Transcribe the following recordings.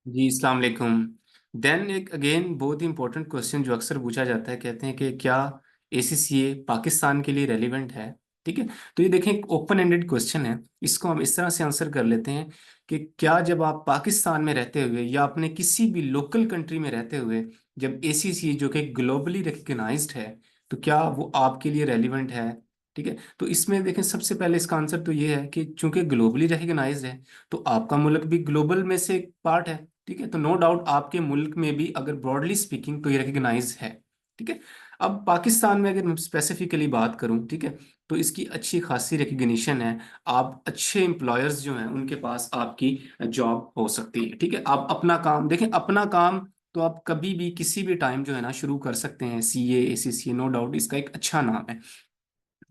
जी अस्सलाम वालेकुम। देन एक अगेन बहुत ही इंपॉर्टेंट क्वेश्चन जो अक्सर पूछा जाता है, कहते हैं कि क्या एसीसीए पाकिस्तान के लिए रेलिवेंट है। ठीक है, तो ये देखें एक ओपन एंडेड क्वेश्चन है। इसको हम इस तरह से आंसर कर लेते हैं कि क्या जब आप पाकिस्तान में रहते हुए या अपने किसी भी लोकल कंट्री में रहते हुए जब एसीसीए जो कि ग्लोबली रिकग्नाइज्ड है तो क्या वो आपके लिए रेलिवेंट है। ठीक है, तो इसमें देखें सबसे पहले इसका आंसर तो ये है कि चूंकि ग्लोबली रिकग्नाइज्ड है तो आपका मुल्क भी ग्लोबल में से एक पार्ट है। ठीक है, तो नो डाउट आपके मुल्क में भी अगर ब्रॉडली स्पीकिंग तो ये रिकग्नाइज है। ठीक है, अब पाकिस्तान में अगर मैं स्पेसिफिकली बात करूं, ठीक है, तो इसकी अच्छी खासी रिकग्निशन है। आप अच्छे एम्प्लॉयर्स जो हैं उनके पास आपकी जॉब हो सकती है। ठीक है, आप अपना काम देखें, अपना काम तो आप कभी भी किसी भी टाइम जो है ना शुरू कर सकते हैं। सीए एसीसीए नो डाउट इसका एक अच्छा नाम है।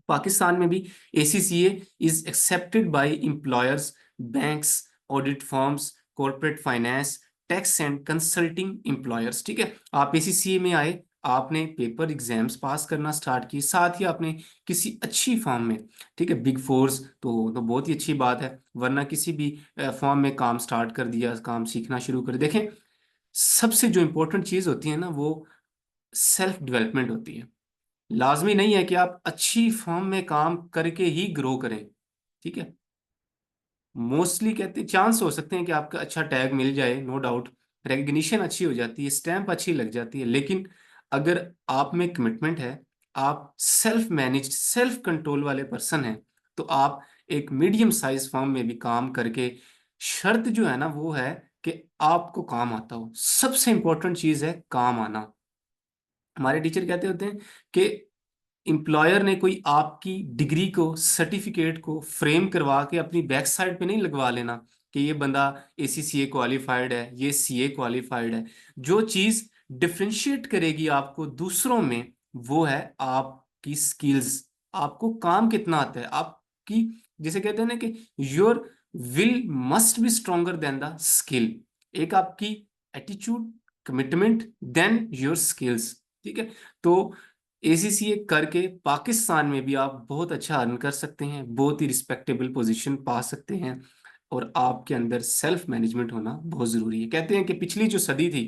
पाकिस्तान में भी ACCA is accepted by employers, banks, audit firms, corporate finance, tax and consulting employers. ठीक है, आप एसीसीए में आए, आपने पेपर एग्जाम्स पास करना स्टार्ट किए, साथ ही आपने किसी अच्छी फर्म में, ठीक है, बिग फोर्स तो बहुत ही अच्छी बात है, वरना किसी भी फर्म में काम स्टार्ट कर दिया, काम सीखना शुरू कर देखें। सबसे जो इंपॉर्टेंट चीज होती है ना वो सेल्फ डेवलपमेंट होती है। लाजमी नहीं है कि आप अच्छी फर्म में काम करके ही ग्रो करें। ठीक है, मोस्टली कहते हैं चांस हो सकते हैं कि आपका अच्छा टैग मिल जाए, नो डाउट, रिकग्निशन अच्छी हो जाती है, स्टैंप अच्छी लग जाती है, लेकिन अगर आप में कमिटमेंट है, आप सेल्फ मैनेज्ड सेल्फ कंट्रोल वाले पर्सन हैं, तो आप एक मीडियम साइज फर्म में भी काम करके, शर्त जो है ना वो है कि आपको काम आता हो। सबसे इंपॉर्टेंट चीज है काम आना। हमारे टीचर कहते होते हैं कि एम्प्लॉयर ने कोई आपकी डिग्री को सर्टिफिकेट को फ्रेम करवा के अपनी बैक साइड पे नहीं लगवा लेना कि ये बंदा एसीसीए क्वालिफाइड है, ये सीए क्वालिफाइड है। जो चीज डिफरेंशिएट करेगी आपको दूसरों में वो है आपकी स्किल्स। आपको काम कितना आता है, आपकी, जिसे कहते हैं ना कि your will must be stronger than the skill. एक आपकी attitude, commitment, then your skills. ठीक है, तो एसीसीए करके पाकिस्तान में भी आप बहुत अच्छा अर्न कर सकते हैं, बहुत ही रिस्पेक्टेबल पोजीशन पा सकते हैं, और आपके अंदर सेल्फ मैनेजमेंट होना बहुत जरूरी है। कहते हैं कि पिछली जो सदी थी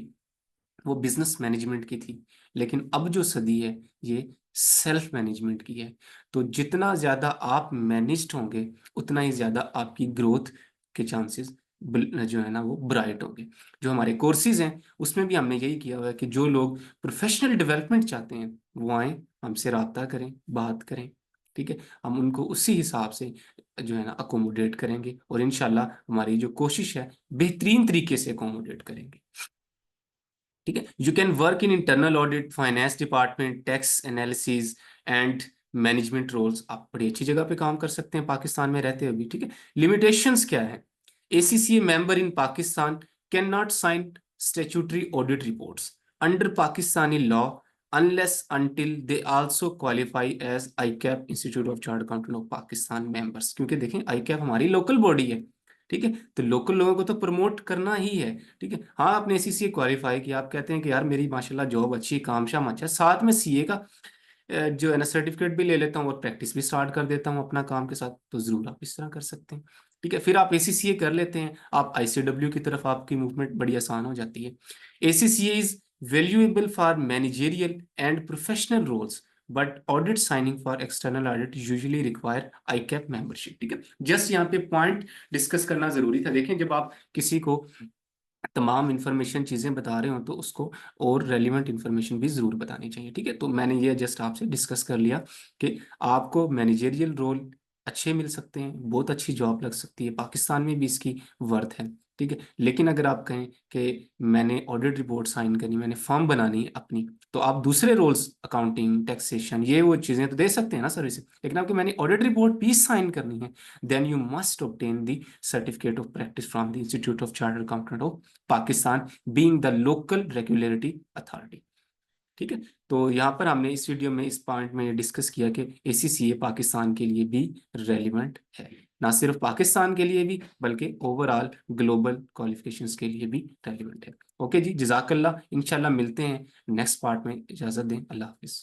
वो बिजनेस मैनेजमेंट की थी, लेकिन अब जो सदी है ये सेल्फ मैनेजमेंट की है। तो जितना ज्यादा आप मैनेज्ड होंगे उतना ही ज्यादा आपकी ग्रोथ के चांसेस जो है ना वो ब्राइट होंगे। जो हमारे कोर्सेज हैं उसमें भी हमने यही किया हुआ है कि जो लोग प्रोफेशनल डेवलपमेंट चाहते हैं वो आए, हमसे राब्ता करें, बात करें। ठीक है, हम उनको उसी हिसाब से जो है ना अकोमोडेट करेंगे, और इंशाल्लाह हमारी जो कोशिश है बेहतरीन तरीके से अकोमोडेट करेंगे। ठीक है, you can work in internal audit, finance department, tax analysis and management roles. आप बड़ी अच्छी जगह पे काम कर सकते हैं पाकिस्तान में रहते हुए भी। ठीक है, लिमिटेशंस क्या है? ACCA member in Pakistan can not sign statutory audit reports under Pakistani law unless until they also qualify as ICAP institute of chartered accountant of Pakistan members. क्योंकि देखें ICAP हमारी लोकल बॉडी है। ठीक है, तो लोकल लोगों को तो प्रमोट करना ही है। ठीक है, हाँ आपने एसीसीए क्वालिफाई किया, आप कहते हैं कि यार मेरी माशाल्लाह जॉब अच्छी, काम शाम अच्छा, साथ में सीए का जो है ना सर्टिफिकेट भी ले लेता हूँ और प्रैक्टिस भी स्टार्ट कर देता हूँ अपना काम के साथ, तो जरूर आप इस तरह कर सकते हैं। ठीक है, फिर आप एसीसीए कर लेते हैं, आप आईसीडब्ल्यू की तरफ आपकी मूवमेंट बड़ी आसान हो जाती है। ACCA is valuable for managerial and professional roles, but audit signing for external audit usually require ICAP membership. ठीक है, जस्ट यहाँ पे पॉइंट डिस्कस करना जरूरी था। देखें, जब आप किसी को तमाम इंफॉर्मेशन चीजें बता रहे हो तो उसको और रेलिवेंट इंफॉर्मेशन भी जरूर बतानी चाहिए। ठीक है, तो मैंने ये जस्ट आपसे डिस्कस कर लिया कि आपको मैनेजेरियल रोल अच्छे मिल सकते हैं, बहुत अच्छी जॉब लग सकती है, पाकिस्तान में भी इसकी वर्थ है। ठीक है, लेकिन अगर आप कहें कि मैंने ऑडिट रिपोर्ट साइन करनी, मैंने फर्म बनानी है अपनी, तो आप दूसरे रोल्स, अकाउंटिंग, टैक्सेशन, ये वो चीजें तो दे सकते हैं ना सर्विस, लेकिन आपके मैंने ऑडिट रिपोर्ट भी साइन करनी है, then you must obtain the certificate of practice from the institute of chartered accountant of Pakistan, being the local regulatory authority. ठीक है, तो यहाँ पर हमने इस वीडियो में इस पॉइंट में डिस्कस किया कि एसीसीए पाकिस्तान के लिए भी रेलिवेंट है, ना सिर्फ पाकिस्तान के लिए भी बल्कि ओवरऑल ग्लोबल क्वालिफिकेशंस के लिए भी रेलिवेंट है। ओके जी, जजाकल्ला, इंशाल्लाह मिलते हैं नेक्स्ट पार्ट में। इजाजत दें, अल्लाह हाफिज।